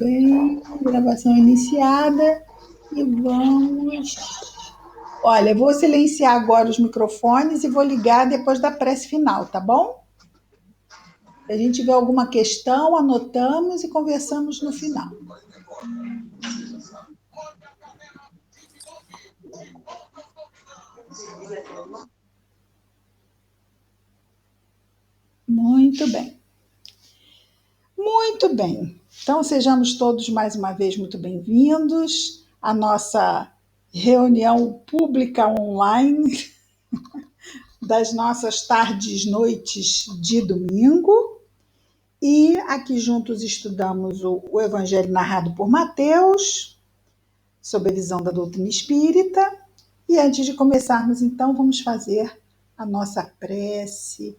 bem, gravação iniciada e vamos. Olha, vou silenciar agora os microfones e vou ligar depois da prece final, tá bom? Se a gente tiver alguma questão, anotamos e conversamos no final. Muito bem. Muito bem. Então, sejamos todos mais uma vez muito bem-vindos à nossa reunião pública online das nossas tardes, noites de domingo. E aqui juntos estudamos o Evangelho narrado por Mateus, sob a visão da doutrina espírita. E antes de começarmos, então, vamos fazer a nossa prece.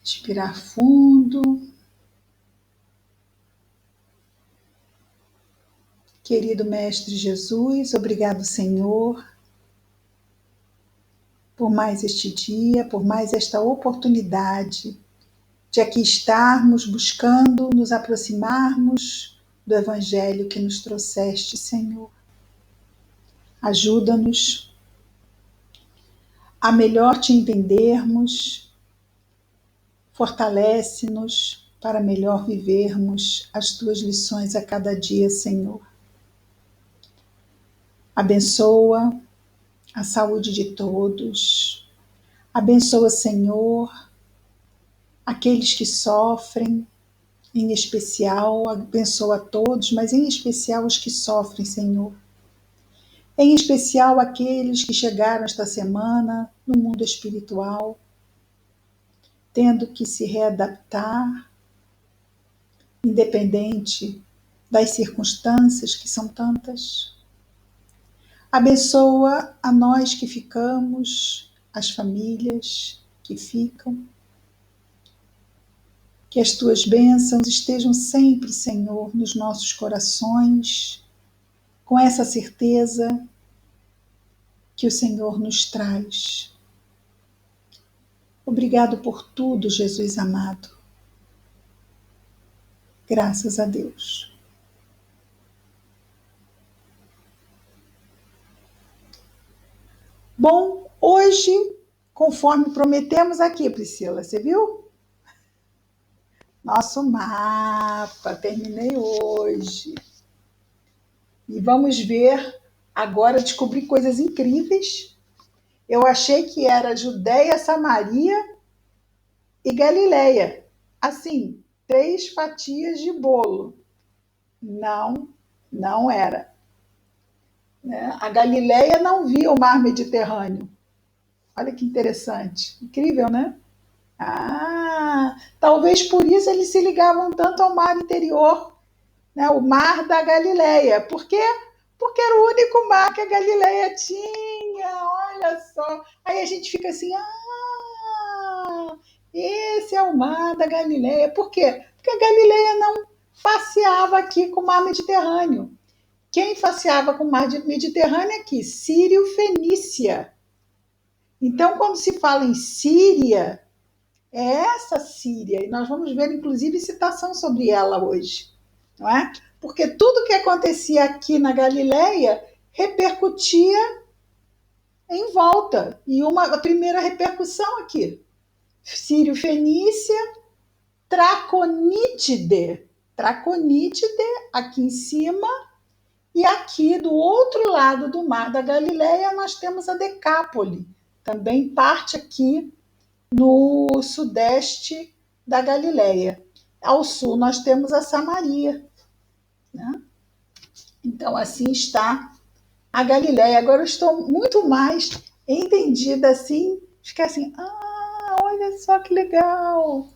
Respirar fundo. Querido Mestre Jesus, obrigado, Senhor, por mais este dia, por mais esta oportunidade de aqui estarmos buscando nos aproximarmos do Evangelho que nos trouxeste, Senhor. Ajuda-nos a melhor te entendermos, fortalece-nos para melhor vivermos as tuas lições a cada dia, Senhor. Abençoa a saúde de todos. Abençoa, Senhor, aqueles que sofrem, em especial, abençoa a todos, mas em especial os que sofrem, Senhor. Em especial aqueles que chegaram esta semana no mundo espiritual, tendo que se readaptar, independente das circunstâncias que são tantas. Abençoa a nós que ficamos, as famílias que ficam. Que as tuas bênçãos estejam sempre, Senhor, nos nossos corações, com essa certeza que o Senhor nos traz. Obrigado por tudo, Jesus amado. Graças a Deus. Bom, hoje, conforme prometemos aqui, Priscila, você viu? Nosso mapa, terminei hoje. E vamos ver, agora descobrir coisas incríveis. Eu achei que era Judéia, Samaria e Galileia. Assim, 3 fatias de bolo. Não, não era. A Galileia não via o mar Mediterrâneo. Olha que interessante. Incrível, né? Talvez por isso eles se ligavam tanto ao mar interior, né? O mar da Galileia. Por quê? Porque era o único mar que a Galileia tinha. Olha só. Aí a gente fica assim, esse é o mar da Galileia. Por quê? Porque a Galileia não passeava aqui com o mar Mediterrâneo. Quem passeava com o mar Mediterrâneo aqui? Sírio-Fenícia. Então, quando se fala em Síria, é essa Síria, e nós vamos ver, inclusive, citação sobre ela hoje, não é? Porque tudo que acontecia aqui na Galileia repercutia em volta. E a primeira repercussão aqui, Sírio-Fenícia, Traconítide, aqui em cima, e aqui do outro lado do mar da Galileia nós temos a Decápole, também parte aqui no sudeste da Galileia. Ao sul nós temos a Samaria, né? Então assim está a Galileia. Agora eu estou muito mais entendida assim, ficar assim, olha só que legal.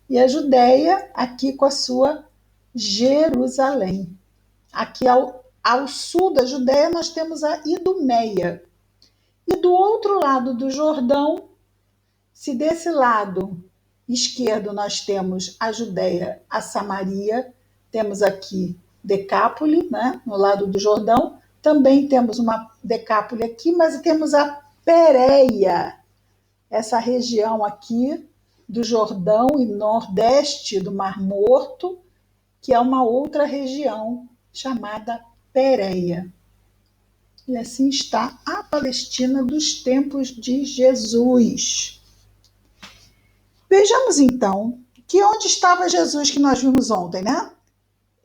E a Judéia aqui com a sua Jerusalém. Aqui ao sul da Judéia nós temos a Idumeia. E do outro lado do Jordão, se desse lado esquerdo nós temos a Judéia, a Samaria, temos aqui Decápole, né, no lado do Jordão, também temos uma Decápole aqui, mas temos a Pérea, essa região aqui do Jordão e nordeste do Mar Morto, que é uma outra região chamada Pérea. E assim está a Palestina dos tempos de Jesus. Vejamos então que onde estava Jesus que nós vimos ontem, né?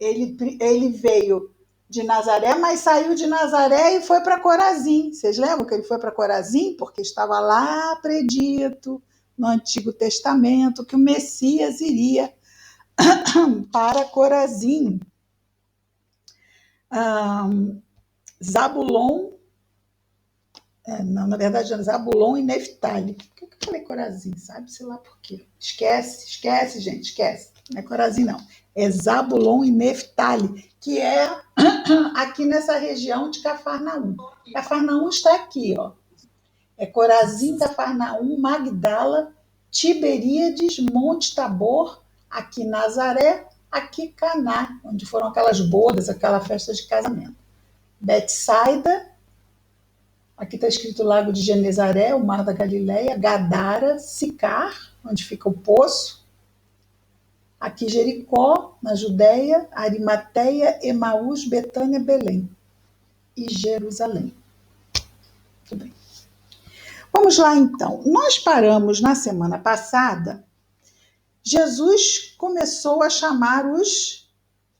Ele veio de Nazaré, mas saiu de Nazaré e foi para Corazim. Vocês lembram que ele foi para Corazim? Porque estava lá predito no Antigo Testamento que o Messias iria para Corazim. Zabulon, não, na verdade, Zabulon e Neftali. Por que eu falei Corazim? Sabe, sei lá por quê. Esquece, gente, esquece. Não é Corazim, não. É Zabulon e Neftali, que é aqui nessa região de Cafarnaum. Cafarnaum está aqui, ó. É Corazim, Cafarnaum, Magdala, Tiberíades, Monte Tabor, aqui Nazaré, aqui Caná, onde foram aquelas bodas, aquela festa de casamento. Betsaida, aqui está escrito Lago de Genezaré, o Mar da Galileia, Gadara, Sicar, onde fica o poço, aqui Jericó, na Judéia, Arimateia, Emaús, Betânia, Belém e Jerusalém. Tudo bem. Vamos lá então. Nós paramos na semana passada, Jesus começou a chamar os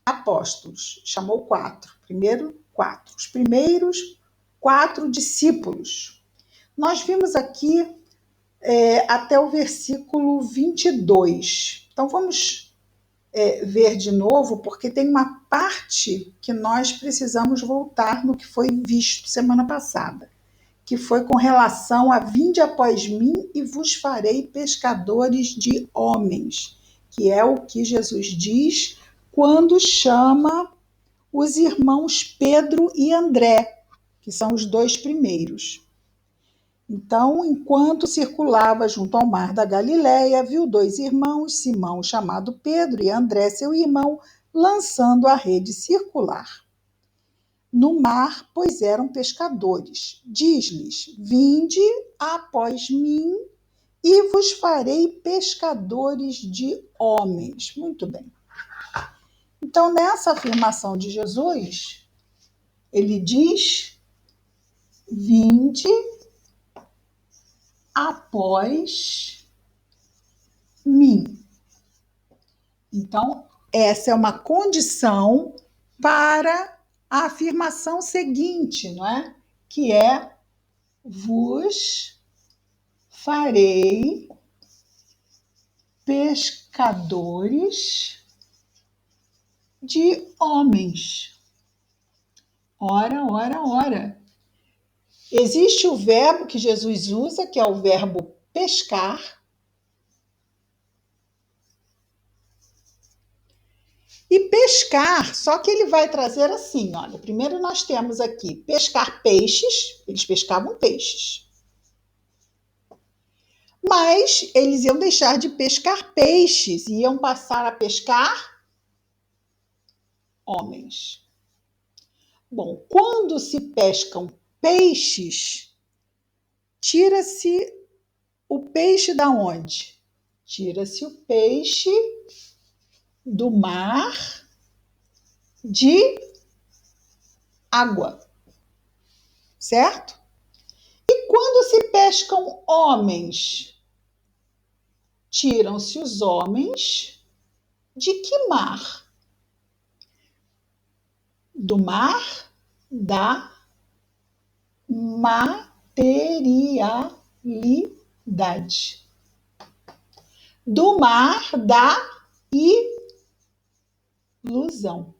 apóstolos, chamou 4. Primeiro, 4. Os primeiros 4 discípulos. Nós vimos aqui até o versículo 22. Então vamos ver de novo, porque tem uma parte que nós precisamos voltar no que foi visto semana passada, que foi com relação a vinde após mim e vos farei pescadores de homens, que é o que Jesus diz quando chama os irmãos Pedro e André, que são os 2 primeiros. Então, enquanto circulava junto ao mar da Galileia, viu 2 irmãos, Simão, chamado Pedro, e André, seu irmão, lançando a rede circular no mar, pois eram pescadores. Diz-lhes: vinde após mim e vos farei pescadores de homens. Muito bem. Então, nessa afirmação de Jesus, ele diz: vinde após mim. Então, essa é uma condição para a afirmação seguinte, não é? Que é: vos farei pescadores de homens. Ora, ora, ora. Existe o verbo que Jesus usa, que é o verbo pescar. E pescar, só que ele vai trazer assim, olha, primeiro nós temos aqui pescar peixes, eles pescavam peixes. Mas eles iam deixar de pescar peixes e iam passar a pescar homens. Bom, quando se pescam peixes, tira-se o peixe da onde? Tira-se o peixe do mar de água, certo? E quando se pescam homens, tiram-se os homens de que mar? Do mar da materialidade. Do mar da ilusão.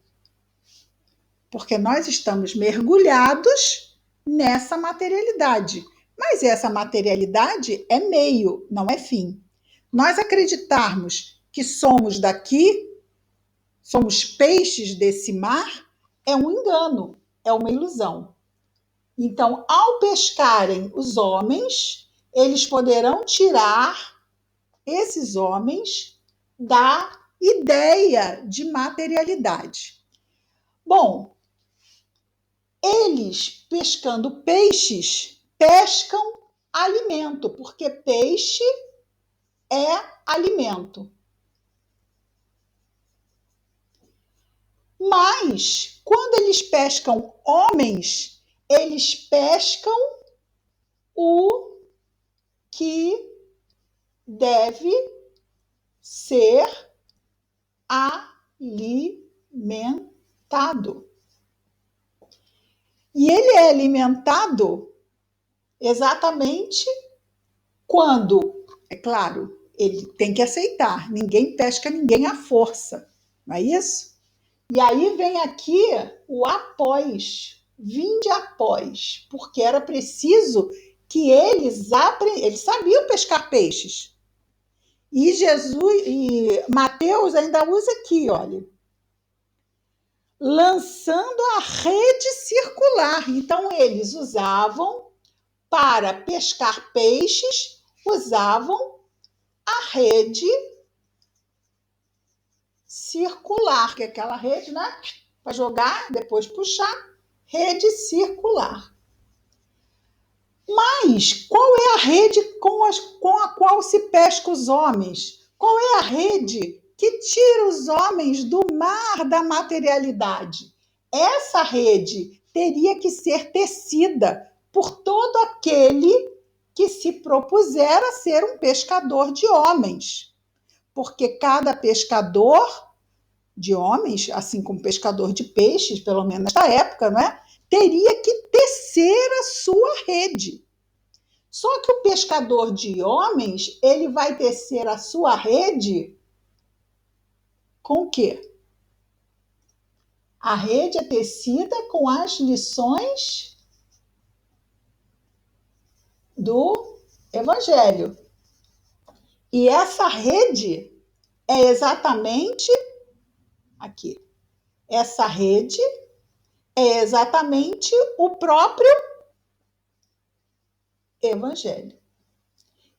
Porque nós estamos mergulhados nessa materialidade. Mas essa materialidade é meio, não é fim. Nós acreditarmos que somos daqui, somos peixes desse mar, é um engano, é uma ilusão. Então, ao pescarem os homens, eles poderão tirar esses homens da ideia de materialidade. Bom, eles pescando peixes, pescam alimento, porque peixe é alimento. Mas, quando eles pescam homens, eles pescam o que deve ser alimentado. E ele é alimentado exatamente quando, é claro, ele tem que aceitar, ninguém pesca ninguém à força, não é isso? E aí vem aqui o após, vinde após, porque era preciso que eles sabiam pescar peixes. E Jesus, e Mateus ainda usa aqui, olha, lançando a rede circular. Então eles usavam para pescar peixes, usavam a rede circular, que é aquela rede, né? Para jogar, depois puxar, rede circular. Mas qual é a rede com a qual se pesca os homens? Qual é a rede que tira os homens do mar da materialidade? Essa rede teria que ser tecida por todo aquele que se propuser a ser um pescador de homens. Porque cada pescador de homens, assim como pescador de peixes, pelo menos nesta época, não é? Teria que tecer a sua rede. Só que o pescador de homens, ele vai tecer a sua rede com o quê? A rede é tecida com as lições do Evangelho. E essa rede é exatamente aqui. Essa rede é exatamente o próprio Evangelho,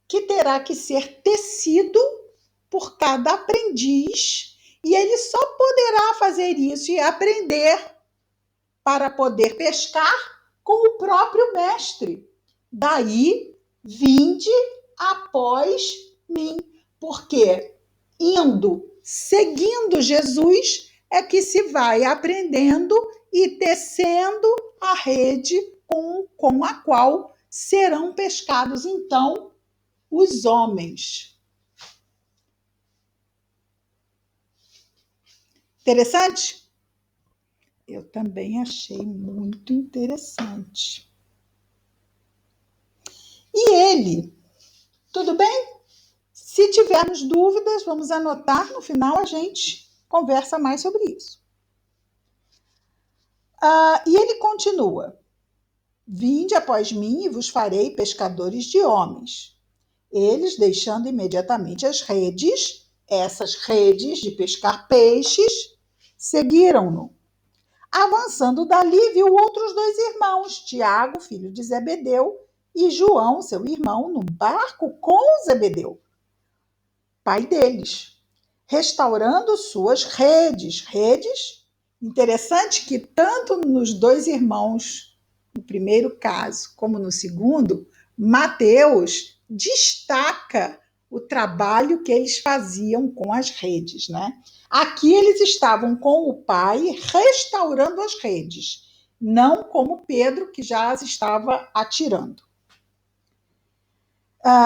que terá que ser tecido por cada aprendiz, e ele só poderá fazer isso e aprender para poder pescar com o próprio mestre. Daí, vinde após mim, porque seguindo Jesus, é que se vai aprendendo e tecendo a rede com a qual serão pescados, então, os homens. Interessante? Eu também achei muito interessante. E ele, tudo bem? Se tivermos dúvidas, vamos anotar, no final a gente conversa mais sobre isso. E ele continua: vinde após mim e vos farei pescadores de homens. Eles, deixando imediatamente as redes, essas redes de pescar peixes, seguiram-no. Avançando dali, viu outros 2 irmãos, Tiago, filho de Zebedeu, e João, seu irmão, no barco com Zebedeu, pai deles, restaurando suas redes. Redes, interessante que tanto nos 2 irmãos, no primeiro caso, como no segundo, Mateus destaca o trabalho que eles faziam com as redes, né? Aqui eles estavam com o pai restaurando as redes, não como Pedro, que já as estava atirando.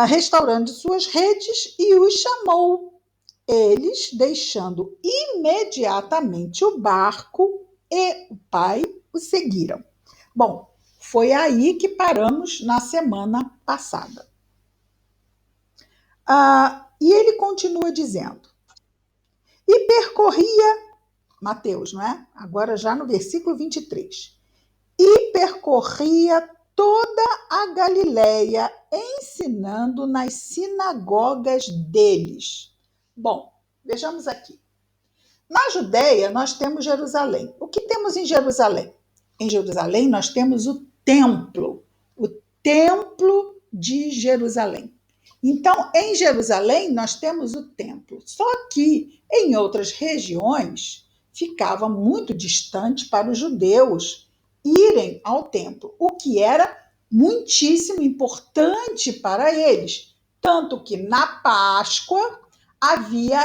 Restaurando suas redes, e os chamou. Eles, deixando imediatamente o barco, e o pai o seguiram. Bom, foi aí que paramos na semana passada. E ele continua dizendo: e percorria, Mateus, não é? Agora já no versículo 23. E percorria toda a Galileia, ensinando nas sinagogas deles. Bom, vejamos aqui. Na Judéia, nós temos Jerusalém. O que temos em Jerusalém? Em Jerusalém, nós temos o templo de Jerusalém. Então, em Jerusalém, nós temos o templo. Só que em outras regiões ficava muito distante para os judeus irem ao templo, o que era muitíssimo importante para eles. Tanto que na Páscoa havia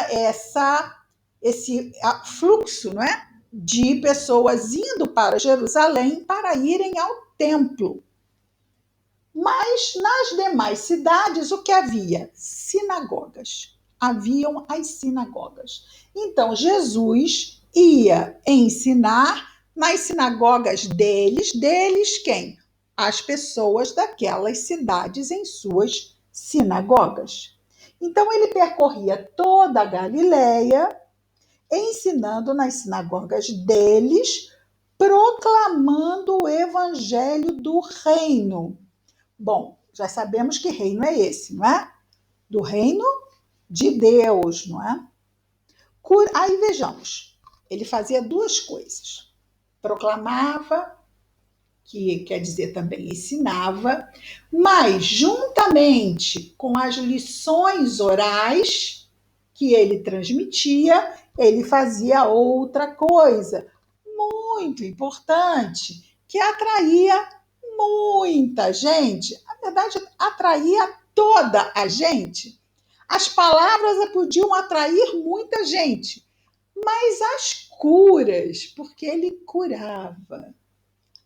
esse fluxo, não é? De pessoas indo para Jerusalém para irem ao templo. Mas nas demais cidades, o que havia? Sinagogas. Haviam as sinagogas. Então, Jesus ia ensinar nas sinagogas deles quem? As pessoas daquelas cidades em suas sinagogas. Então, ele percorria toda a Galileia, ensinando nas sinagogas deles, proclamando o evangelho do reino. Bom, já sabemos que reino é esse, não é? Do reino de Deus, não é? Aí vejamos, ele fazia duas coisas. Proclamava, que quer dizer também ensinava, mas juntamente com as lições orais que ele transmitia, ele fazia outra coisa muito importante, que atraía muita gente. Na verdade, atraía toda a gente. As palavras podiam atrair muita gente, mas as curas, porque ele curava,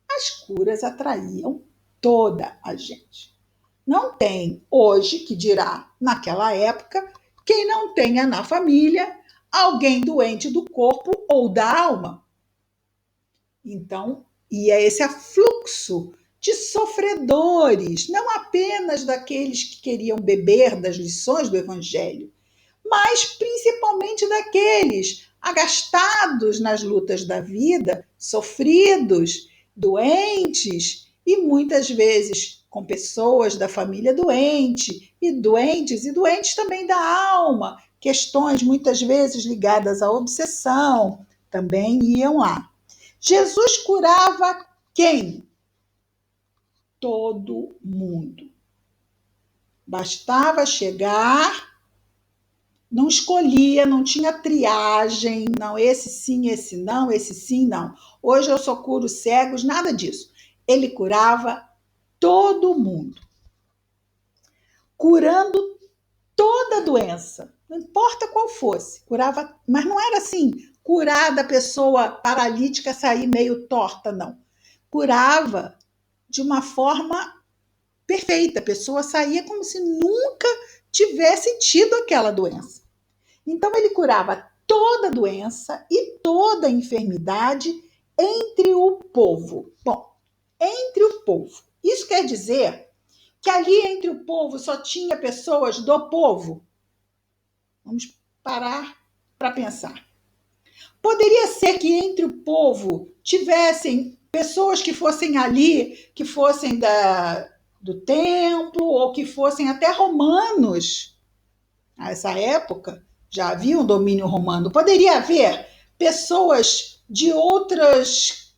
as curas atraíam toda a gente. Não tem hoje, que dirá naquela época, quem não tenha na família alguém doente do corpo ou da alma. Então, ia esse afluxo de sofredores, não apenas daqueles que queriam beber das lições do Evangelho, mas principalmente daqueles agastados nas lutas da vida, sofridos, doentes e muitas vezes com pessoas da família doente e doentes também da alma, questões muitas vezes ligadas à obsessão, também iam lá. Jesus curava quem? Todo mundo. Bastava chegar, não escolhia, não tinha triagem, não, esse sim, esse não, esse sim, não. Hoje eu só curo cegos, nada disso. Ele curava todo mundo, curando toda doença, não importa qual fosse, curava, mas não era assim, curar da pessoa paralítica sair meio torta, não. Curava de uma forma perfeita, a pessoa saía como se nunca tivesse tido aquela doença. Então ele curava toda doença e toda enfermidade entre o povo. Bom, entre o povo. Isso quer dizer que ali entre o povo só tinha pessoas do povo? Vamos parar para pensar. Poderia ser que entre o povo tivessem pessoas que fossem ali, que fossem do templo, ou que fossem até romanos. Nessa época, já havia um domínio romano. Poderia haver pessoas de outros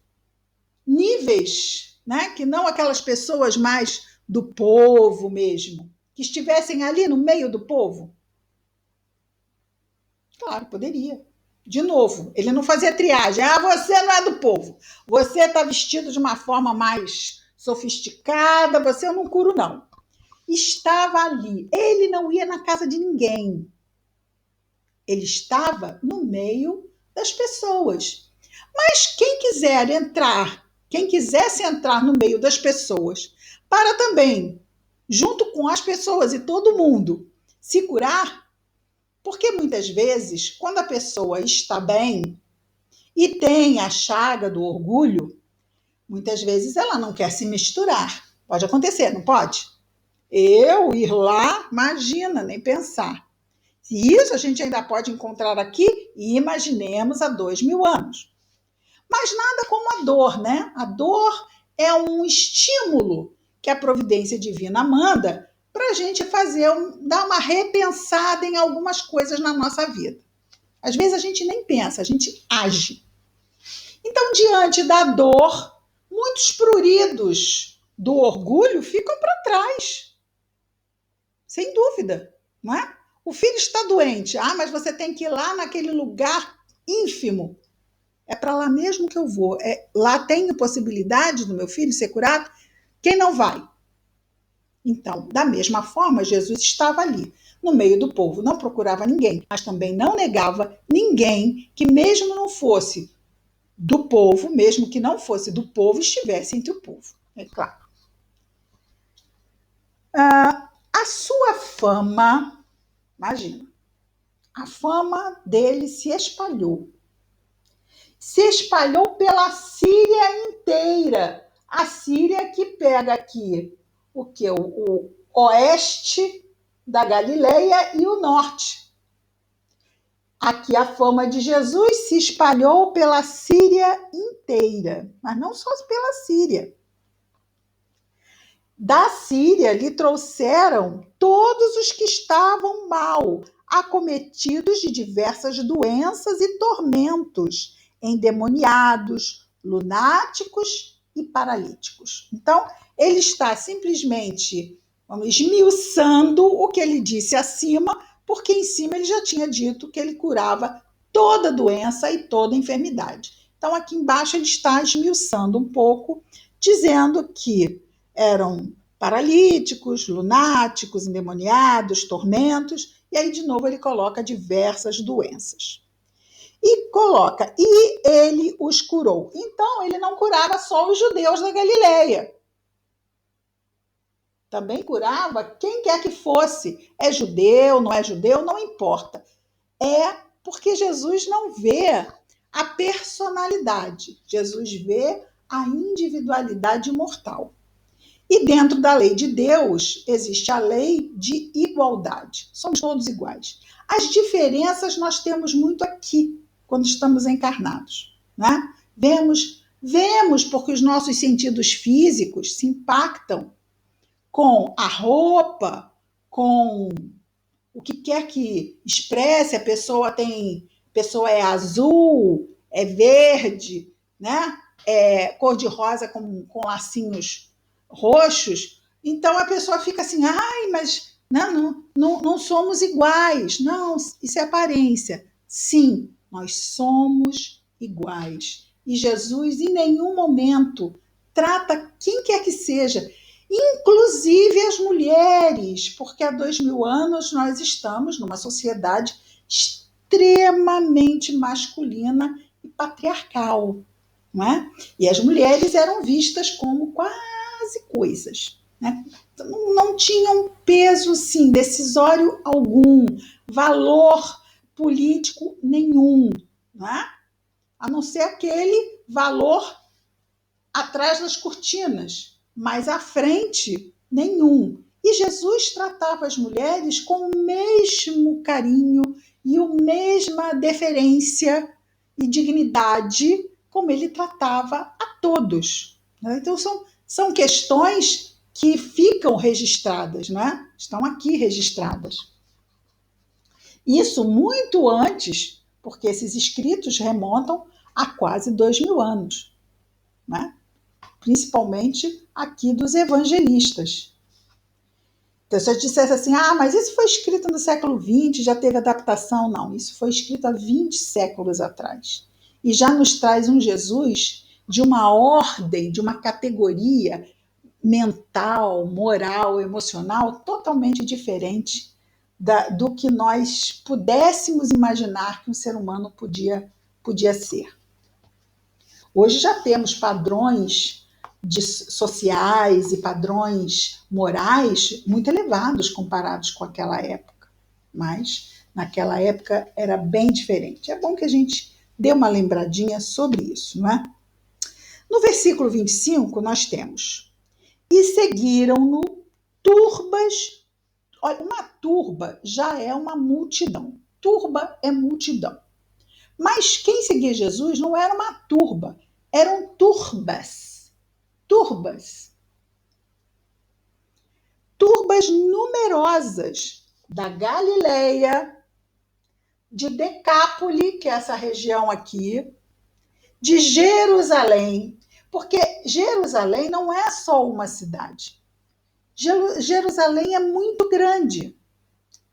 níveis, né? Que não aquelas pessoas mais do povo mesmo, que estivessem ali no meio do povo? Claro, poderia. De novo, ele não fazia triagem. Ah, você não é do povo. Você está vestido de uma forma mais sofisticada, você eu não curo, não. Estava ali. Ele não ia na casa de ninguém. Ele estava no meio das pessoas. Mas quem quiser entrar, quem quisesse entrar no meio das pessoas, para também, junto com as pessoas e todo mundo, se curar, porque muitas vezes, quando a pessoa está bem e tem a chaga do orgulho, muitas vezes ela não quer se misturar. Pode acontecer, não pode? Eu ir lá, imagina, nem pensar. Isso a gente ainda pode encontrar aqui e imaginemos há 2000 anos. Mas nada como a dor, né? A dor é um estímulo que a providência divina manda para a gente dar uma repensada em algumas coisas na nossa vida. Às vezes a gente nem pensa, a gente age. Então, diante da dor, muitos pruridos do orgulho ficam para trás. Sem dúvida, não é? O filho está doente. Ah, mas você tem que ir lá naquele lugar ínfimo. É para lá mesmo que eu vou. Lá tem possibilidade do meu filho ser curado? Quem não vai? Então, da mesma forma, Jesus estava ali, no meio do povo, não procurava ninguém, mas também não negava ninguém que, mesmo não fosse do povo, mesmo que não fosse do povo, estivesse entre o povo. É claro. A sua fama, imagina, a fama dele se espalhou pela Síria inteira. A Síria que pega aqui o que? O oeste da Galileia e o norte. Aqui a fama de Jesus se espalhou pela Síria inteira, mas não só pela Síria. Da Síria lhe trouxeram todos os que estavam mal, acometidos de diversas doenças e tormentos, endemoniados, lunáticos e paralíticos. Então, ele está simplesmente esmiuçando o que ele disse acima, porque em cima ele já tinha dito que ele curava toda doença e toda enfermidade. Então, aqui embaixo ele está esmiuçando um pouco, dizendo que eram paralíticos, lunáticos, endemoniados, tormentos, e aí de novo ele coloca diversas doenças. E coloca, e ele os curou. Então ele não curava só os judeus da Galileia. Também curava quem quer que fosse. É judeu, não importa. É porque Jesus não vê a personalidade. Jesus vê a individualidade mortal. E dentro da lei de Deus existe a lei de igualdade. Somos todos iguais. As diferenças nós temos muito aqui, quando estamos encarnados. Né? Vemos porque os nossos sentidos físicos se impactam com a roupa, com o que quer que expresse. A pessoa é azul, é verde, né? É cor de rosa com lacinhos roxos, então a pessoa fica assim, ai, mas não somos iguais. Não, isso é aparência. Sim, nós somos iguais. E Jesus em nenhum momento trata quem quer que seja, inclusive as mulheres, porque há 2000 anos nós estamos numa sociedade extremamente masculina e patriarcal. Não é? E as mulheres eram vistas como quase coisas. Né? Não tinham peso, sim, decisório algum, valor político nenhum. Não é? A não ser aquele valor atrás das cortinas, mas à frente, nenhum. E Jesus tratava as mulheres com o mesmo carinho e a mesma deferência e dignidade como ele tratava a todos. Então, são questões que ficam registradas, né? Estão aqui registradas. Isso muito antes, porque esses escritos remontam a quase 2000 anos, né? Principalmente aqui dos evangelistas. Então, se eu dissesse assim, mas isso foi escrito no século XX, já teve adaptação? Não, isso foi escrito há 20 séculos atrás. E já nos traz um Jesus de uma ordem, de uma categoria mental, moral, emocional totalmente diferente do que nós pudéssemos imaginar que um ser humano podia ser. Hoje já temos padrões sociais e padrões morais muito elevados comparados com aquela época. Mas naquela época era bem diferente. É bom que a gente dê uma lembradinha sobre isso, não é? No versículo 25, nós temos: e seguiram-no turbas. Olha, uma turba já é uma multidão. Turba é multidão. Mas quem seguia Jesus não era uma turba, eram turbas. Turbas. Turbas numerosas da Galileia, de Decápole, que é essa região aqui, de Jerusalém, porque Jerusalém não é só uma cidade. Jerusalém é muito grande.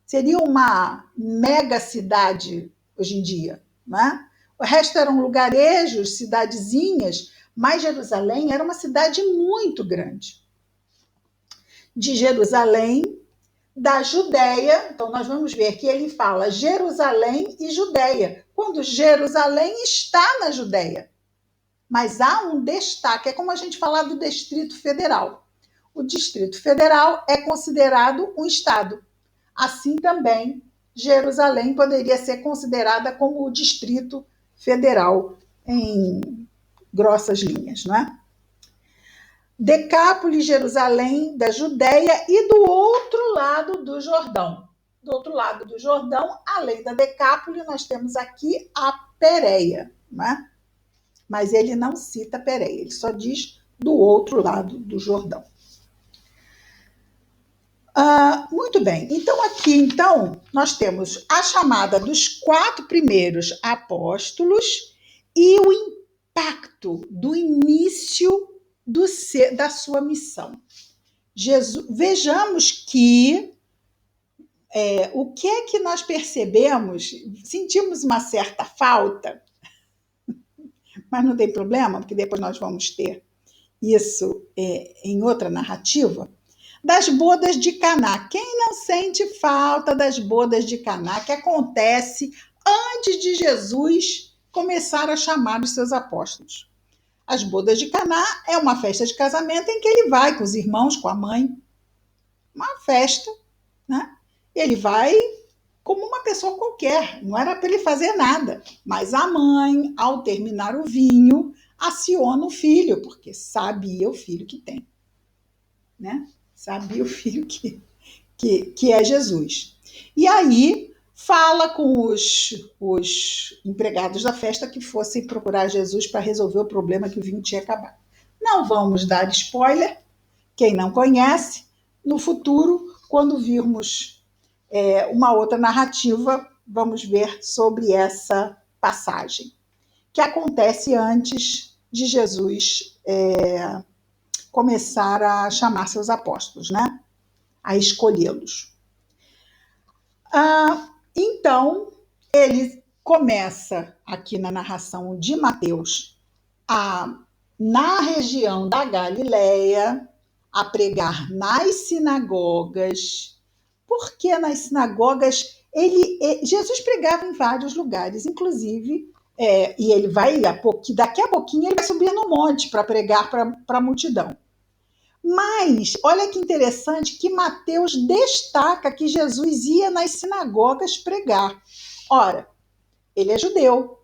Seria uma mega cidade hoje em dia, né? O resto eram lugarejos, cidadezinhas, mas Jerusalém era uma cidade muito grande. de Jerusalém, da Judéia. Então, nós vamos ver que ele fala Jerusalém e Judéia, quando Jerusalém está na Judéia. Mas há um destaque, é como a gente falar do Distrito Federal. O Distrito Federal é considerado um estado. Assim também, Jerusalém poderia ser considerada como o Distrito Federal, em grossas linhas, não é? Decápolis, Jerusalém, da Judéia e do outro lado do Jordão. Do outro lado do Jordão, além da Decápolis, nós temos aqui a Pérea, né? Mas ele não cita Pérea, ele só diz do outro lado do Jordão. Muito bem, então, nós temos a chamada dos 4 primeiros apóstolos e o impacto do início da sua missão. Vejamos que o que é que nós percebemos, sentimos uma certa falta, mas não tem problema, porque depois nós vamos ter isso em outra narrativa, das bodas de Caná. Quem não sente falta das bodas de Caná, que acontece antes de Jesus começar a chamar os seus apóstolos? As bodas de Caná é uma festa de casamento em que ele vai com os irmãos, com a mãe. Uma festa, né? Ele vai como uma pessoa qualquer, não era para ele fazer nada. Mas a mãe, ao terminar o vinho, aciona o filho, porque sabia o filho que tem, né? Sabia o filho que é Jesus. E aí fala com os empregados da festa que fossem procurar Jesus para resolver o problema que o vinho tinha acabado. Não vamos dar spoiler, quem não conhece, no futuro, quando virmos uma outra narrativa, vamos ver sobre essa passagem, que acontece antes de Jesus começar a chamar seus apóstolos, né? A escolhê-los. Então, ele começa aqui na narração de Mateus, na região da Galileia, a pregar nas sinagogas. Por que nas sinagogas? Jesus pregava em vários lugares, inclusive, e ele vai, daqui a pouquinho, ele vai subir no monte para pregar para a multidão. Mas, olha que interessante que Mateus destaca que Jesus ia nas sinagogas pregar. Ora, ele é judeu.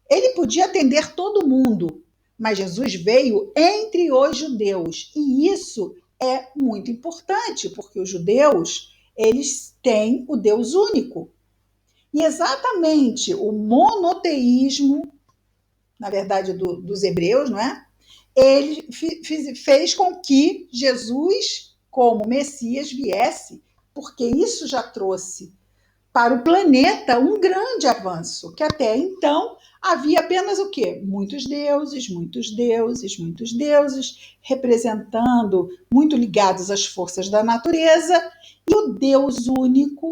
Ele podia atender todo mundo, mas Jesus veio entre os judeus. E isso é muito importante, porque os judeus, eles têm o Deus único. E exatamente o monoteísmo, na verdade, dos hebreus, não é? Ele fez com que Jesus, como Messias, viesse, porque isso já trouxe para o planeta um grande avanço, que até então havia apenas o quê? Muitos deuses, muitos deuses, muitos deuses, representando, muito ligados às forças da natureza, e o Deus único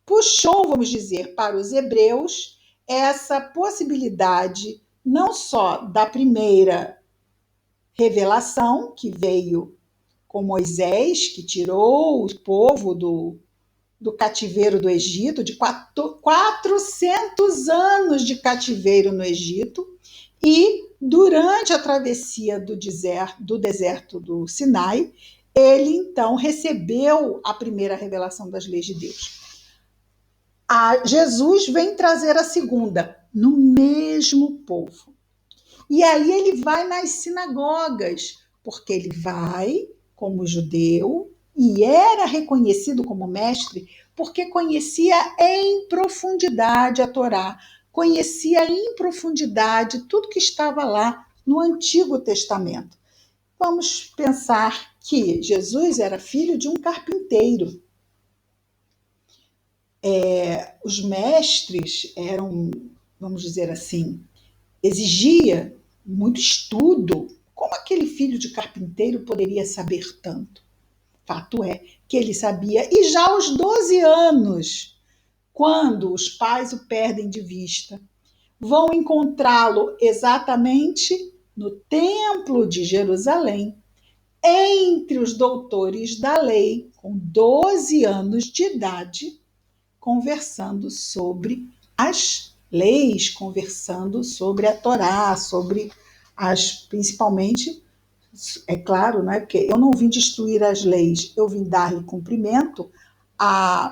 puxou, vamos dizer, para os hebreus essa possibilidade não só da primeira revelação, que veio com Moisés, que tirou o povo do cativeiro do Egito, de 400 anos de cativeiro no Egito, e durante a travessia do deserto do Sinai, ele então recebeu a primeira revelação das leis de Deus. Jesus vem trazer a segunda, no mesmo povo. E aí ele vai nas sinagogas, porque ele vai como judeu e era reconhecido como mestre porque conhecia em profundidade a Torá, conhecia em profundidade tudo que estava lá no Antigo Testamento. Vamos pensar que Jesus era filho de um carpinteiro. Os mestres eram, vamos dizer assim, exigia muito estudo. Como aquele filho de carpinteiro poderia saber tanto? Fato é que ele sabia, e já aos 12 anos, quando os pais o perdem de vista, vão encontrá-lo exatamente no Templo de Jerusalém, entre os doutores da lei, com 12 anos de idade, conversando sobre as leis, conversando sobre a Torá, sobre principalmente, é claro, não é? Porque eu não vim destruir as leis, eu vim dar-lhe cumprimento.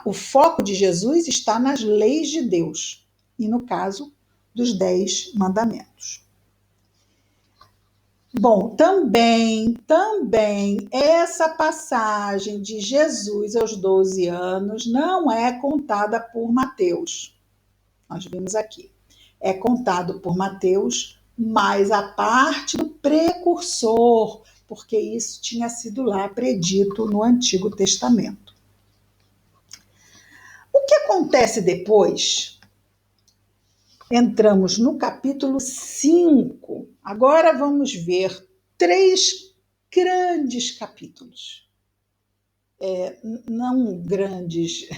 O foco de Jesus está nas leis de Deus, e no caso dos 10 mandamentos. Bom, também, essa passagem de Jesus aos 12 anos não é contada por Mateus. Nós vimos aqui. É contado por Mateus, mas a parte do precursor, porque isso tinha sido lá predito no Antigo Testamento. O que acontece depois? Entramos no capítulo 5. Agora vamos ver 3 grandes capítulos. Não grandes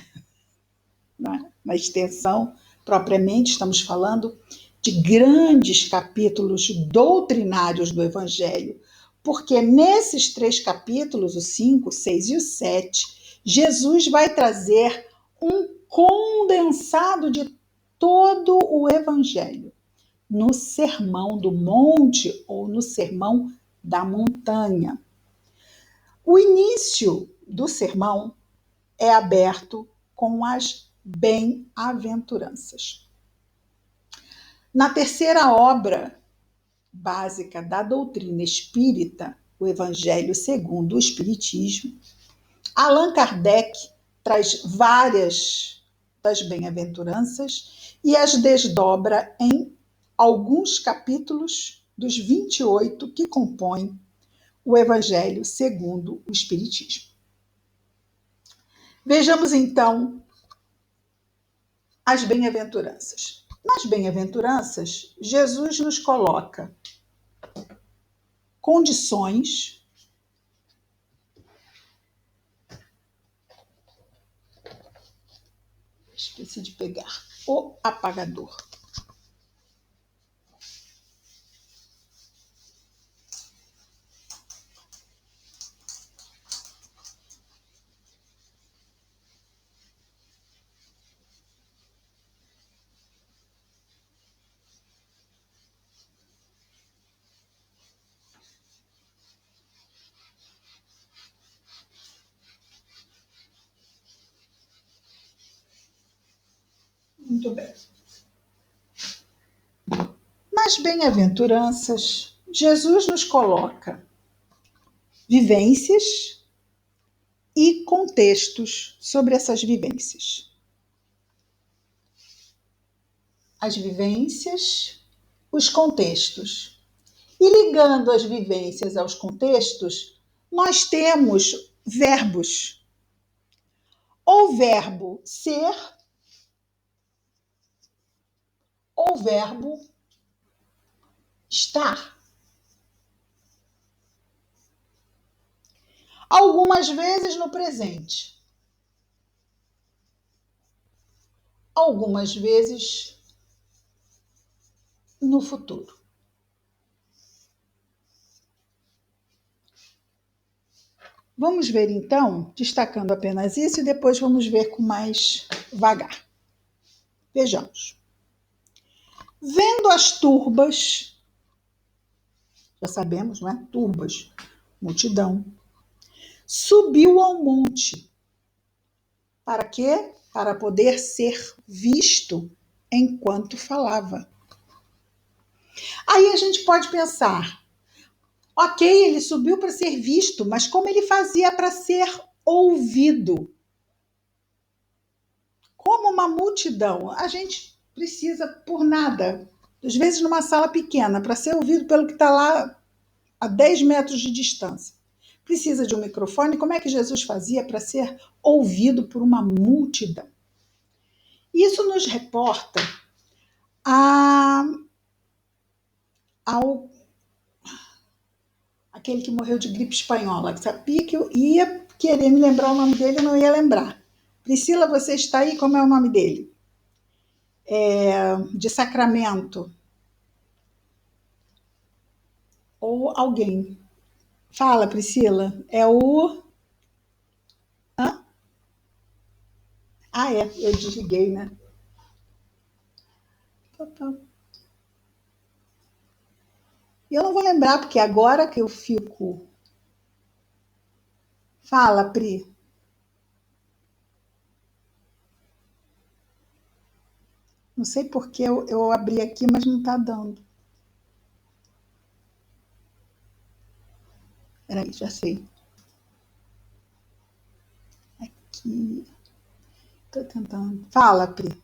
na extensão propriamente, estamos falando de grandes capítulos doutrinários do Evangelho, porque nesses 3 capítulos, o 5, o 6 e o 7, Jesus vai trazer um condensado de todo o Evangelho no Sermão do Monte ou no Sermão da Montanha. O início do sermão é aberto com as bem-aventuranças. Na terceira obra básica da doutrina espírita, o Evangelho segundo o Espiritismo, Allan Kardec traz várias das bem-aventuranças e as desdobra em alguns capítulos dos 28 que compõem o Evangelho segundo o Espiritismo. Vejamos então as bem-aventuranças. Nas bem-aventuranças, Jesus nos coloca condições esqueci de pegar o apagador. Muito bem. Nas bem-aventuranças, Jesus nos coloca vivências e contextos sobre essas vivências. As vivências, os contextos. E ligando as vivências aos contextos, nós temos verbos. O verbo ser, o verbo estar. Algumas vezes no presente, algumas vezes no futuro. Vamos ver então, destacando apenas isso, e depois vamos ver com mais vagar. Vejamos. Vendo as turbas, já sabemos, não é? Turbas, multidão, subiu ao monte. Para quê? Para poder ser visto enquanto falava. Aí a gente pode pensar, ok, ele subiu para ser visto, mas como ele fazia para ser ouvido? Como uma multidão, a gente precisa por nada, às vezes numa sala pequena, para ser ouvido pelo que está lá a 10 metros de distância. Precisa de um microfone. Como é que Jesus fazia para ser ouvido por uma multidão? Isso nos reporta ao aquele que morreu de gripe espanhola, que sabia que eu ia querer me lembrar o nome dele e não ia lembrar. Priscila, você está aí? Como é o nome dele? De Sacramento. Ou alguém. Fala, Priscila. É o. Hã? Ah, é. Eu desliguei, né? Tá, tá. E eu não vou lembrar, porque agora que eu fico. Fala, Pri. Não sei porque eu abri aqui, mas não tá dando. Peraí, já sei. Aqui. Tô tentando. Fala, Pri.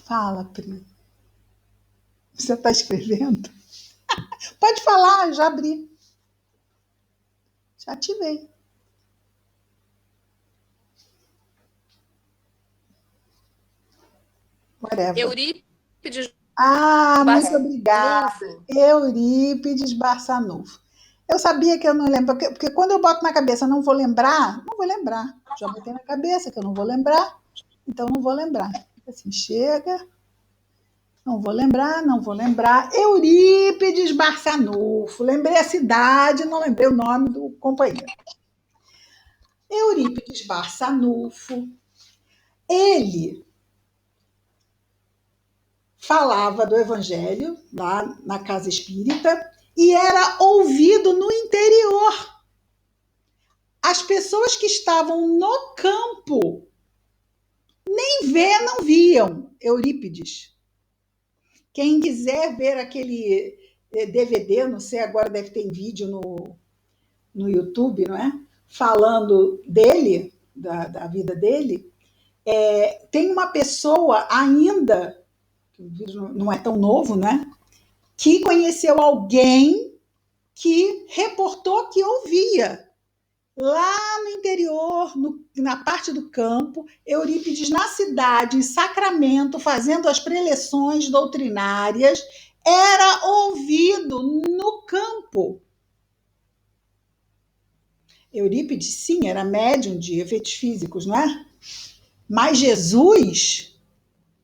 Fala, Pri. Você está escrevendo? Pode falar, já abri. Já ativei. Whatever. Eurípides Ah, muito obrigada. Barçanufo. Eurípides Barçanufo. Eu sabia que eu não lembro, porque quando eu boto na cabeça não vou lembrar, não vou lembrar. Já botei na cabeça que eu não vou lembrar, então não vou lembrar. Assim, chega, não vou lembrar, não vou lembrar. Eurípides Barçanufo. Lembrei a cidade, não lembrei o nome do companheiro. Eurípides Barçanufo. Ele falava do evangelho lá na casa espírita e era ouvido no interior. As pessoas que estavam no campo nem ver não viam Eurípides. Quem quiser ver aquele DVD, não sei, agora deve ter vídeo no YouTube, não é? Falando dele, da vida dele, tem uma pessoa ainda, que o vídeo não é tão novo, né? Que conheceu alguém que reportou que ouvia lá no interior, na parte do campo, Eurípides na cidade, em Sacramento, fazendo as preleções doutrinárias, era ouvido no campo. Eurípides, sim, era médium de efeitos físicos, não é? Mas Jesus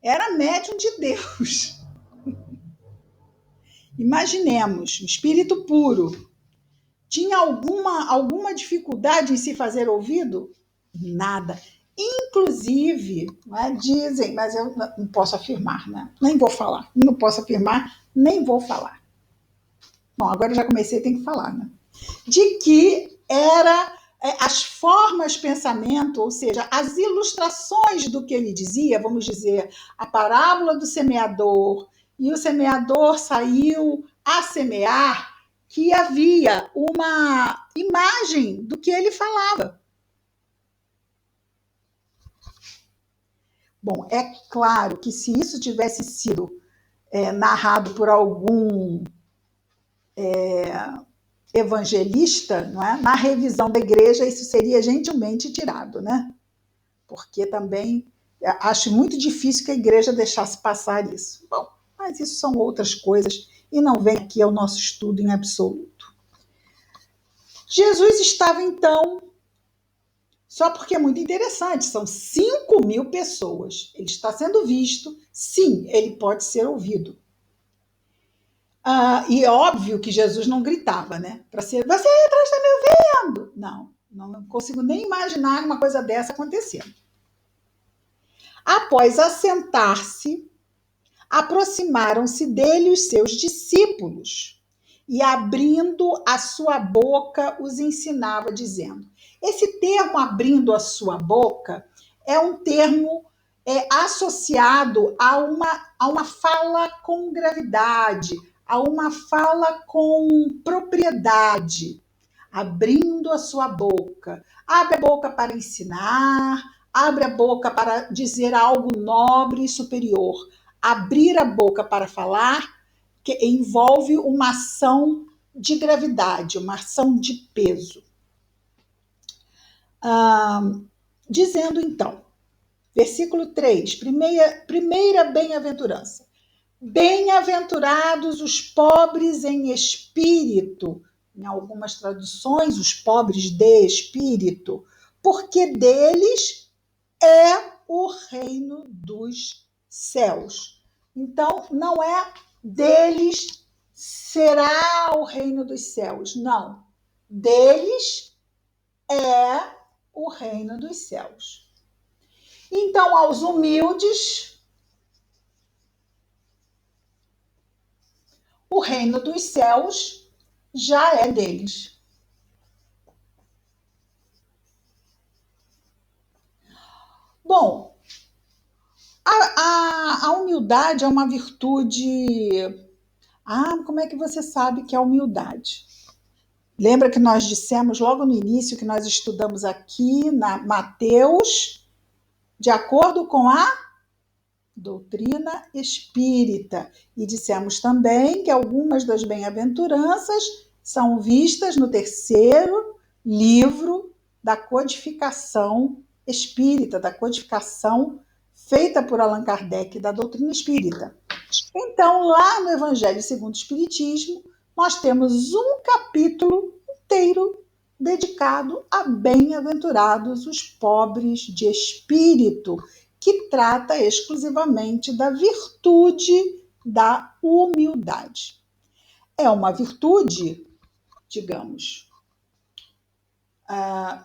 era médium de Deus. Imaginemos, um espírito puro. Tinha alguma dificuldade em se fazer ouvido? Nada. Inclusive, né, dizem, mas eu não posso afirmar, né? Nem vou falar. Não posso afirmar, nem vou falar. Bom, agora eu já comecei, tem que falar, né? De que era as formas de pensamento, ou seja, as ilustrações do que ele dizia, vamos dizer, a parábola do semeador, e o semeador saiu a semear, que havia uma imagem do que ele falava. Bom, é claro que se isso tivesse sido narrado por algum evangelista, não é? Na revisão da igreja, isso seria gentilmente tirado, né? Porque também acho muito difícil que a igreja deixasse passar isso. Bom, mas isso são outras coisas e não vem aqui ao nosso estudo em absoluto. Jesus estava, então, só porque é muito interessante, são 5.000 pessoas. Ele está sendo visto, sim, ele pode ser ouvido. E é óbvio que Jesus não gritava, né? Para ser, você está me ouvindo? Não consigo nem imaginar uma coisa dessa acontecendo. Após assentar-se, aproximaram-se dele os seus discípulos e, abrindo a sua boca, os ensinava, dizendo. Esse termo, abrindo a sua boca, é um termo associado a uma fala com gravidade, a uma fala com propriedade. Abrindo a sua boca. Abre a boca para ensinar, abre a boca para dizer algo nobre e superior. Abrir a boca para falar que envolve uma ação de gravidade, uma ação de peso. Dizendo então, versículo 3, primeira bem-aventurança. Bem-aventurados os pobres em espírito, em algumas traduções, os pobres de espírito, porque deles é o reino dos céus. Então, não é deles será o reino dos céus. Não. Deles é o reino dos céus. Então, aos humildes, o reino dos céus já é deles. Bom, a humildade é uma virtude. Como é que você sabe que é humildade? Lembra que nós dissemos logo no início que nós estudamos aqui na Mateus, de acordo com a doutrina espírita. E dissemos também que algumas das bem-aventuranças são vistas no terceiro livro da codificação espírita, da codificação feita por Allan Kardec da doutrina espírita. Então, lá no Evangelho segundo o Espiritismo, nós temos um capítulo inteiro dedicado a bem-aventurados os pobres de espírito, que trata exclusivamente da virtude da humildade. É uma virtude, digamos,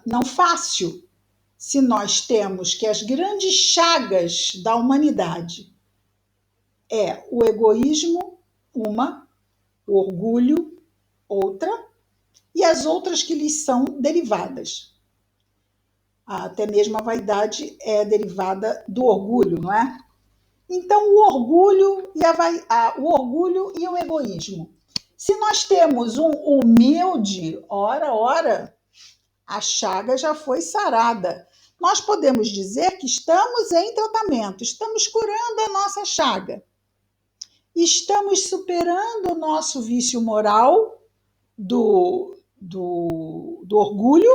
não fácil, se nós temos que as grandes chagas da humanidade é o egoísmo, uma, o orgulho, outra, e as outras que lhes são derivadas. Até mesmo a vaidade é derivada do orgulho, não é? Então, o orgulho e o egoísmo. Se nós temos um humilde, ora, a chaga já foi sarada. Nós podemos dizer que estamos em tratamento, estamos curando a nossa chaga. Estamos superando o nosso vício moral do orgulho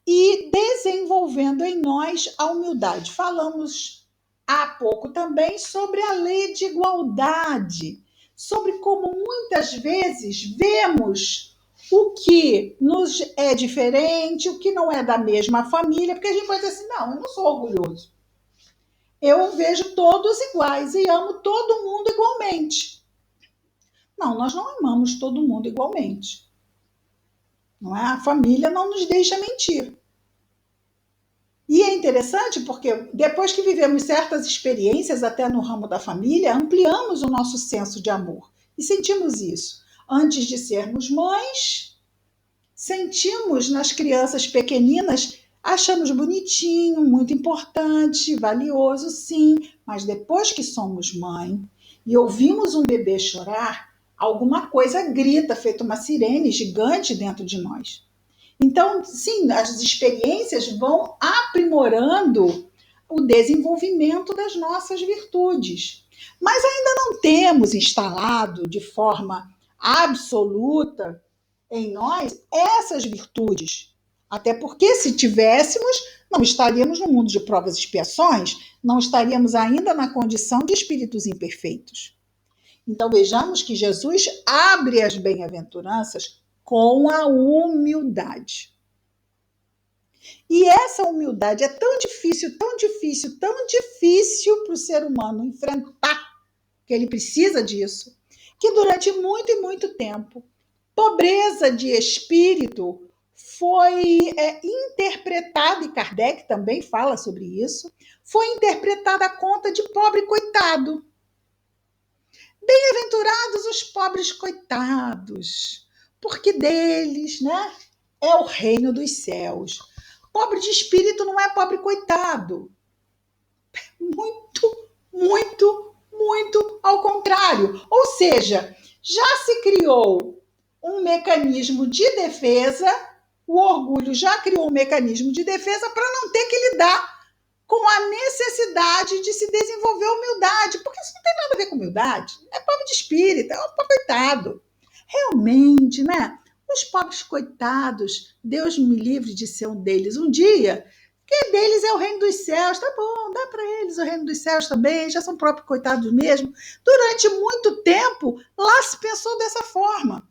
e desenvolvendo em nós a humildade. Falamos há pouco também sobre a lei de igualdade, sobre como muitas vezes vemos o que nos é diferente, o que não é da mesma família, porque a gente pode dizer assim, não, eu não sou orgulhoso. Eu vejo todos iguais e amo todo mundo igualmente. Não, nós não amamos todo mundo igualmente. Não é? A família não nos deixa mentir. E é interessante porque depois que vivemos certas experiências, até no ramo da família, ampliamos o nosso senso de amor. E sentimos isso. Antes de sermos mães, sentimos nas crianças pequeninas, achamos bonitinho, muito importante, valioso, sim. Mas depois que somos mãe e ouvimos um bebê chorar, alguma coisa grita, feito uma sirene gigante dentro de nós. Então, sim, as experiências vão aprimorando o desenvolvimento das nossas virtudes. Mas ainda não temos instalado de forma absoluta em nós essas virtudes. Até porque, se tivéssemos, não estaríamos no mundo de provas e expiações, não estaríamos ainda na condição de espíritos imperfeitos. Então, vejamos que Jesus abre as bem-aventuranças com a humildade. E essa humildade é tão difícil para o ser humano enfrentar, que ele precisa disso, que durante muito e muito tempo, pobreza de espírito foi interpretada, e Kardec também fala sobre isso, foi interpretada a conta de pobre coitado. Bem-aventurados os pobres coitados, porque deles, né, é o reino dos céus. Pobre de espírito não é pobre coitado. Muito ao contrário. Ou seja, já se criou um mecanismo de defesa, o orgulho já criou um mecanismo de defesa para não ter que lidar com a necessidade de se desenvolver humildade, porque isso não tem nada a ver com humildade. É pobre de espírito, é um pobre coitado. Realmente, né? Os pobres coitados, Deus me livre de ser um deles um dia, que deles é o reino dos céus, tá bom, dá para eles o reino dos céus também, já são próprios coitados mesmo. Durante muito tempo, lá se pensou dessa forma.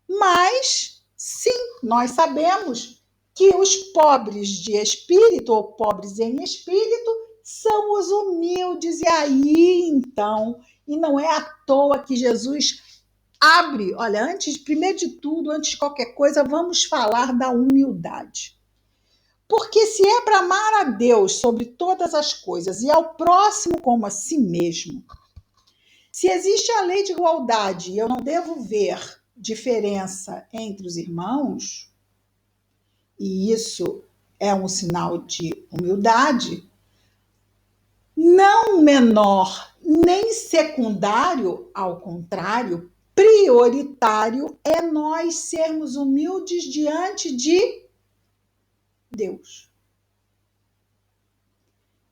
Mas, sim, nós sabemos que os pobres de espírito, ou pobres em espírito, são os humildes. E aí, então, e não é à toa que Jesus abre, olha, primeiro de tudo, antes de qualquer coisa, vamos falar da humildade. Porque se é para amar a Deus sobre todas as coisas e ao próximo como a si mesmo, se existe a lei de igualdade e eu não devo ver diferença entre os irmãos, e isso é um sinal de humildade, não menor nem secundário, ao contrário, prioritário é nós sermos humildes diante de Deus.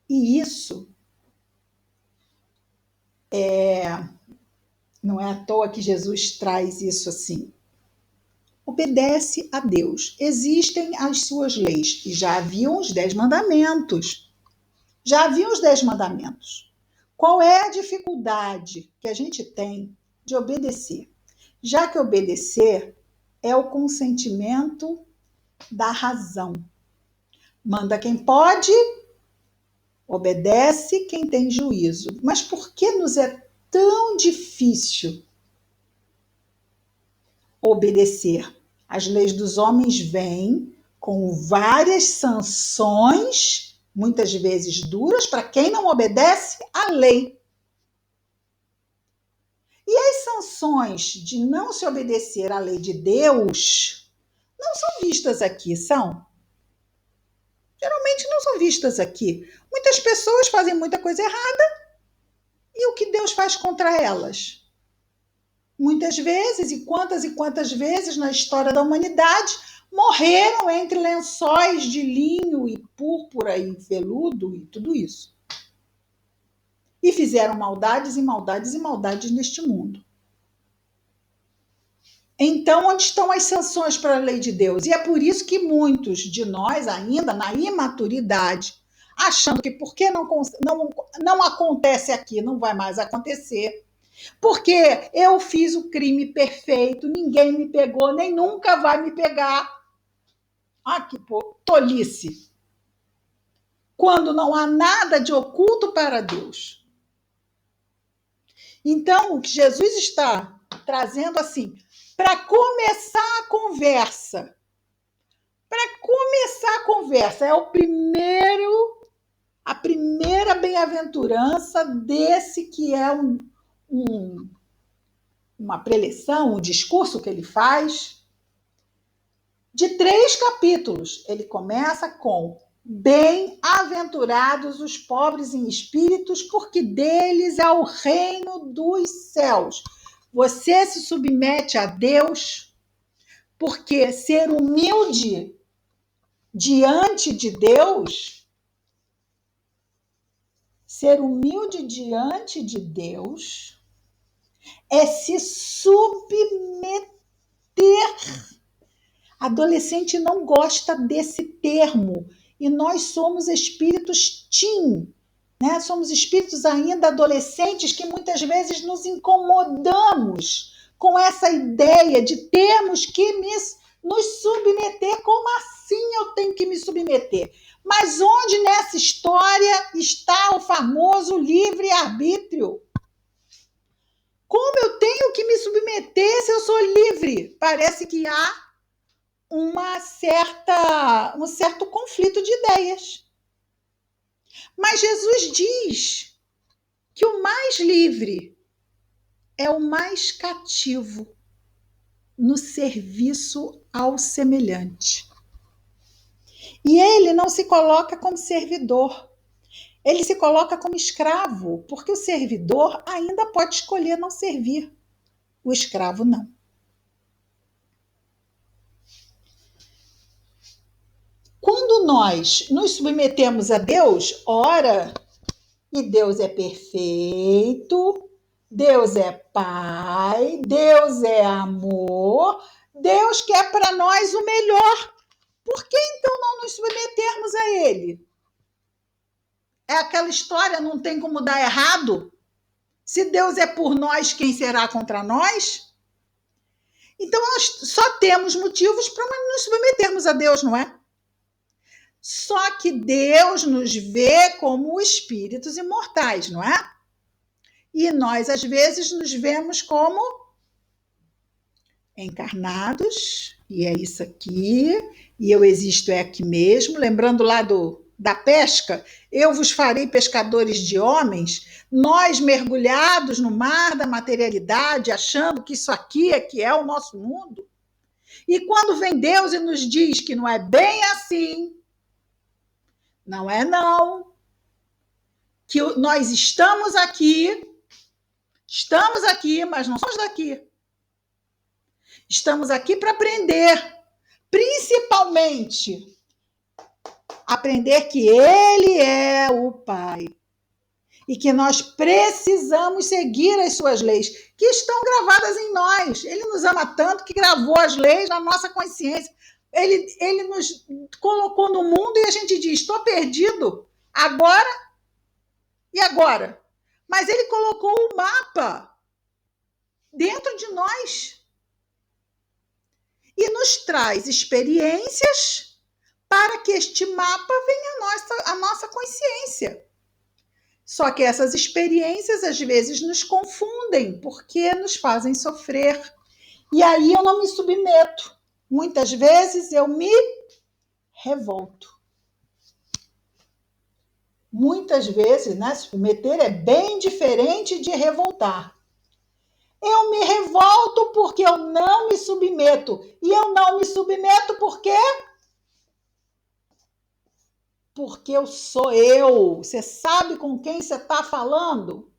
E isso não é à toa que Jesus traz isso assim. Obedece a Deus. Existem as suas leis. E já haviam os 10 mandamentos. Já haviam os 10 mandamentos. Qual é a dificuldade que a gente tem de obedecer? Já que obedecer é o consentimento da razão. Manda quem pode, obedece quem tem juízo. Mas por que nos é tão difícil obedecer? As leis dos homens vêm com várias sanções, muitas vezes duras, para quem não obedece à lei. E as sanções de não se obedecer à lei de Deus não são vistas aqui, são? Geralmente não são vistas aqui. Muitas pessoas fazem muita coisa errada e o que Deus faz contra elas? Muitas vezes, e quantas vezes na história da humanidade, morreram entre lençóis de linho e púrpura e veludo e tudo isso. E fizeram maldades e maldades e maldades neste mundo. Então, onde estão as sanções para a lei de Deus? E é por isso que muitos de nós, ainda na imaturidade, achando que porque não acontece aqui, não vai mais acontecer. Porque eu fiz o crime perfeito, ninguém me pegou, nem nunca vai me pegar. Ah, que tolice! Quando não há nada de oculto para Deus. Então, o que Jesus está trazendo assim, para começar a conversa, é a primeira bem-aventurança desse que é uma preleção, um discurso que ele faz, de 3 capítulos. Ele começa com: bem-aventurados os pobres em espíritos, porque deles é o reino dos céus. Você se submete a Deus, porque ser humilde diante de Deus, é se submeter. Adolescente não gosta desse termo, e nós somos espíritos teen, né? Somos espíritos ainda adolescentes que muitas vezes nos incomodamos com essa ideia de termos que nos submeter. Como assim eu tenho que me submeter? Mas onde nessa história está o famoso livre-arbítrio? Como eu tenho que me submeter se eu sou livre? Parece que há um certo conflito de ideias. Mas Jesus diz que o mais livre é o mais cativo no serviço ao semelhante. E ele não se coloca como servidor, ele se coloca como escravo, porque o servidor ainda pode escolher não servir, o escravo não. Quando nós nos submetemos a Deus, ora, e Deus é perfeito, Deus é Pai, Deus é amor, Deus quer para nós o melhor. Por que então não nos submetermos a Ele? É aquela história, não tem como dar errado? Se Deus é por nós, quem será contra nós? Então nós só temos motivos para nos submetermos a Deus, não é? Só que Deus nos vê como espíritos imortais, não é? E nós, às vezes, nos vemos como encarnados, e é isso aqui, e eu existo é aqui mesmo. Lembrando lá da pesca, eu vos farei pescadores de homens, nós mergulhados no mar da materialidade, achando que isso aqui é que é o nosso mundo. E quando vem Deus e nos diz que não é bem assim, não é não, que nós estamos aqui, mas não somos daqui. Estamos aqui para aprender, principalmente aprender que Ele é o Pai e que nós precisamos seguir as suas leis, que estão gravadas em nós. Ele nos ama tanto que gravou as leis na nossa consciência. Ele nos colocou no mundo e a gente diz: estou perdido, agora e agora? Mas Ele colocou o mapa dentro de nós e nos traz experiências para que este mapa venha à nossa consciência. Só que essas experiências às vezes nos confundem, porque nos fazem sofrer. E aí eu não me submeto. Muitas vezes eu me revolto. Muitas vezes, né, submeter é bem diferente de revoltar. Eu me revolto porque eu não me submeto. E eu não me submeto por quê? Porque eu sou eu. Você sabe com quem você está falando?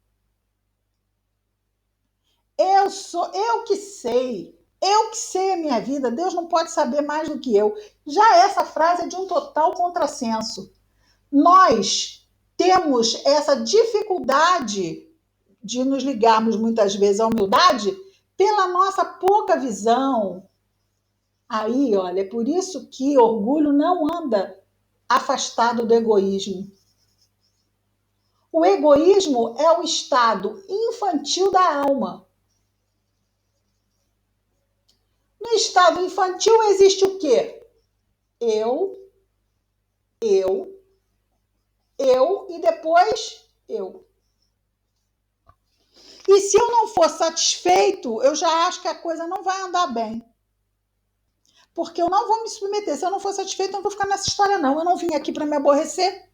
Eu que sei. Eu que sei a minha vida. Deus não pode saber mais do que eu. Já essa frase é de um total contrassenso. Nós temos essa dificuldade de nos ligarmos muitas vezes à humildade pela nossa pouca visão. Aí, olha, é por isso que orgulho não anda afastado do egoísmo. O egoísmo é o estado infantil da alma. No estado infantil existe o quê? Eu e depois eu. E se eu não for satisfeito, eu já acho que a coisa não vai andar bem. Porque eu não vou me submeter. Se eu não for satisfeito, eu não vou ficar nessa história, não. Eu não vim aqui para me aborrecer.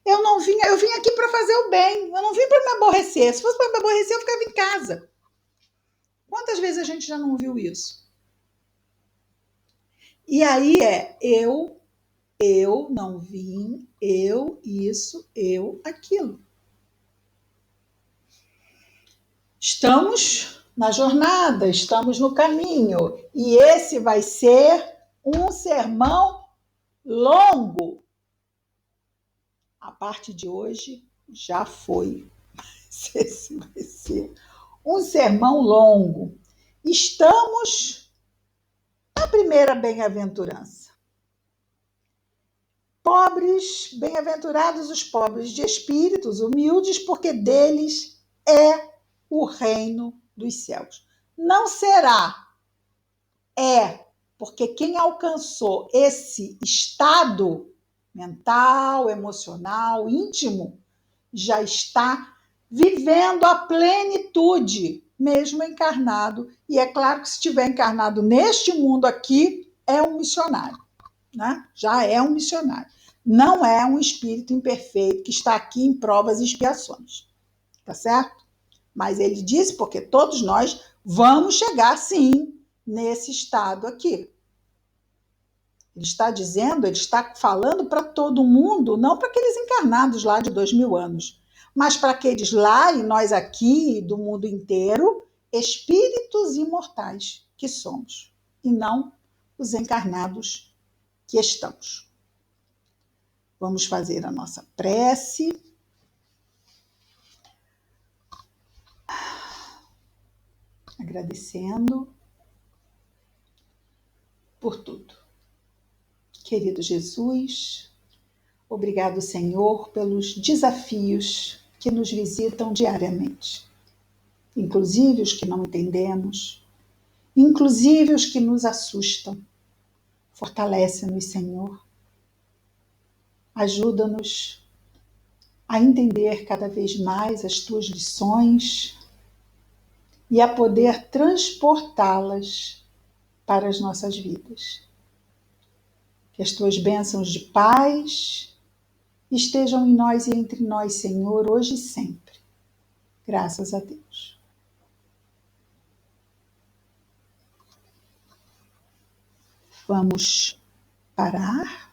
Eu vim aqui para fazer o bem. Eu não vim para me aborrecer. Se fosse para me aborrecer, eu ficava em casa. Quantas vezes a gente já não viu isso? E aí eu não vim, eu isso, eu aquilo. Estamos na jornada, estamos no caminho, e esse vai ser um sermão longo. A parte de hoje já foi. Esse vai ser um sermão longo. Estamos na primeira bem-aventurança. Pobres, bem-aventurados os pobres de espíritos, humildes, porque deles é o reino dos céus. Não será, porque quem alcançou esse estado mental, emocional, íntimo, já está vivendo a plenitude, mesmo encarnado. E é claro que se estiver encarnado neste mundo aqui, é um missionário, né? Já é um missionário. Não é um espírito imperfeito que está aqui em provas e expiações, tá certo? Mas ele disse porque todos nós vamos chegar, sim, nesse estado aqui. Ele está dizendo, ele está falando para todo mundo, não para aqueles encarnados lá de 2000 anos, mas para aqueles lá e nós aqui, do mundo inteiro, espíritos imortais que somos, e não os encarnados que estamos. Vamos fazer a nossa prece. Agradecendo por tudo. Querido Jesus, obrigado, Senhor, pelos desafios que nos visitam diariamente, inclusive os que não entendemos, inclusive os que nos assustam. Fortalece-nos, Senhor, Ajuda-nos a entender cada vez mais as tuas lições e a poder transportá-las para as nossas vidas. Que as tuas bênçãos de paz estejam em nós e entre nós, Senhor, hoje e sempre. Graças a Deus. Vamos parar